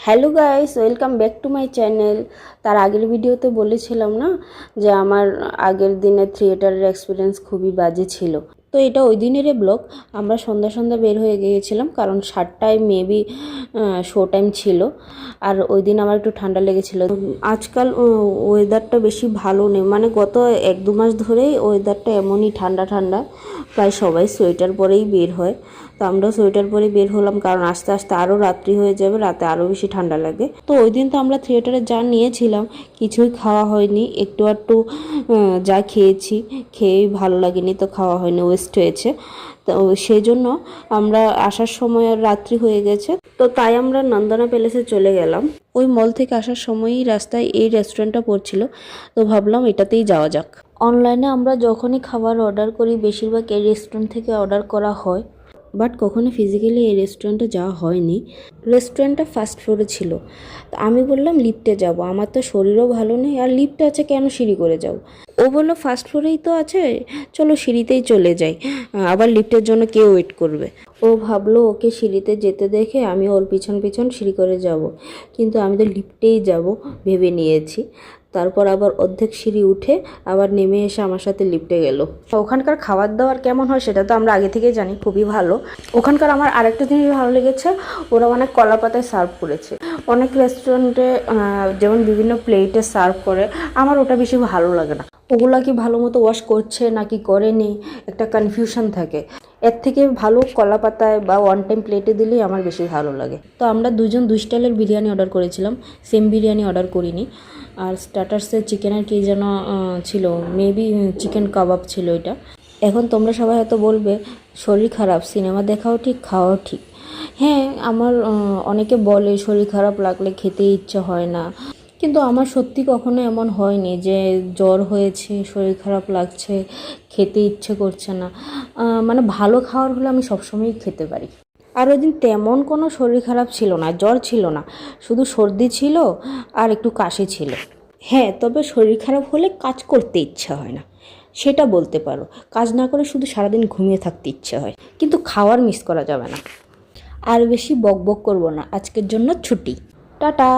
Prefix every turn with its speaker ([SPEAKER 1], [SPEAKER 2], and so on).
[SPEAKER 1] Hello guys, welcome back to my channel. তার আগের ভিডিওতে বলেছিলাম না যে আমার আগের দিনের থিয়েটারের এক্সপিরিয়েন্স খুবই বাজে ছিল। তো এটা ওই দিনেরই ব্লগ। আমরা সন্ধ্যা সন্ধ্যা বের হয়ে গিয়েছিলাম, কারণ 7টায় মেবি শো টাইম ছিল। আর ওই দিন আমার একটু ঠান্ডা লেগেছিলো। আজকাল ওয়েদারটা বেশি ভালো নেই, মানে গত 1-2 মাস ধরেই ওয়েদারটা এমনই ঠান্ডা ঠান্ডা। প্রায় সবাই সোয়েটার পরেই বের হয়, তো আমরাও সোয়েটার পরে বের হলাম, কারণ আস্তে আস্তে আরও রাত্রি হয়ে যাবে, রাতে আরও বেশি ঠান্ডা লাগে। তো ওই দিন তো আমরা থিয়েটারে যা নিয়েছিলাম কিছুই খাওয়া হয়নি, একটু যা খেয়েছি, খেয়েই ভালো লাগেনি, তো খাওয়া হয়নি, ওয়েস্ট হয়েছে। তো সেই জন্য আমরা আসার সময় আর রাত্রি হয়ে গেছে, তো তাই আমরা নন্দনা প্যালেসে চলে গেলাম। ওই মল থেকে আসার সময়ই রাস্তায় এই রেস্টুরেন্টটা পড়ছিল, তো ভাবলাম এটাতেই যাওয়া যাক। অনলাইনে আমরা যখনই খাবার অর্ডার করি বেশিরভাগ এই রেস্টুরেন্ট থেকে অর্ডার করা হয়, বাট কখনো ফিজিক্যালি এই রেস্টুরেন্টে যাওয়া হয়নি। রেস্টুরেন্টটা ফার্স্ট ফ্লোরে ছিল, তো আমি বললাম লিফটে যাব, আমার তো শরীরও ভালো নেই, আর লিফট আছে কেন সিঁড়ি করে যাব। ও বললো ফার্স্ট ফ্লোরেই তো আছে, চলো সিঁড়িতেই চলে যাই, আবার লিফটের জন্য কে ওয়েট করবে। ও ভাবলো ওকে সিঁড়িতে যেতে দেখে আমি ওর পিছন পিছন সিঁড়ি করে যাব, কিন্তু আমি তো লিফটেই যাব ভেবে নিয়েছি। তারপর আবার অর্ধেক সিঁড়ি উঠে আবার নেমে এসে আমার সাথে লিফটে গেল। ওখানকার খাবার দাবার কেমন হয় সেটা তো আমরা আগে থেকেই জানি, খুবই ভালো। ওখানকার আমার আরেকটা জিনিস ভালো লেগেছে, ওরা অনেক কলা পাতায় সার্ভ করেছে। অনেক রেস্টুরেন্টে যেমন বিভিন্ন প্লেটে সার্ভ করে, আমার ওটা বেশি ভালো লাগে না। ওগুলা কি ভালো মতো ওয়াশ করছে নাকি করেনি, একটা কনফিউশন থাকে। এর থেকে ভালো কলা পাতায় বা ওয়ান টাইম প্লেটে দিলেই আমার বেশি ভালো লাগে। তো আমরা দুজন 2 স্টাইলের বিরিয়ানি অর্ডার করেছিলাম, সেম বিরিয়ানি অর্ডার করিনি। আর স্টার্টার্সে চিকেনের কি যেন ছিল, মেবি চিকেন কাবাব ছিল এটা। এখন তোমরা সবাই হয়তো বলবে শরীর খারাপ, সিনেমা দেখাও ঠিক, খাওয়াও ঠিক। হ্যাঁ, আমার অনেকে বলে শরীর খারাপ লাগলে খেতে ইচ্ছে হয় না, কিন্তু আমার সত্যি কখনো এমন হয়নি যে জ্বর হয়েছে, শরীর খারাপ লাগছে, খেতে ইচ্ছে করছে না। মানে ভালো খাবার হলে আমি সবসময়ই খেতে পারি। আর ওই দিন তেমন কোনো শরীর খারাপ ছিল না, জ্বর ছিল না, শুধু সর্দি ছিল আর একটু কাশি ছিল। হ্যাঁ, তবে শরীর খারাপ হলে কাজ করতে ইচ্ছা হয় না, সেটা বলতে পারো। কাজ না করে শুধু সারাদিন ঘুমিয়ে থাকতে ইচ্ছে হয়, কিন্তু খাওয়ার মিস করা যাবে না। আর বেশি বক বক করবো না, আজকের জন্য ছুটি, টাটা।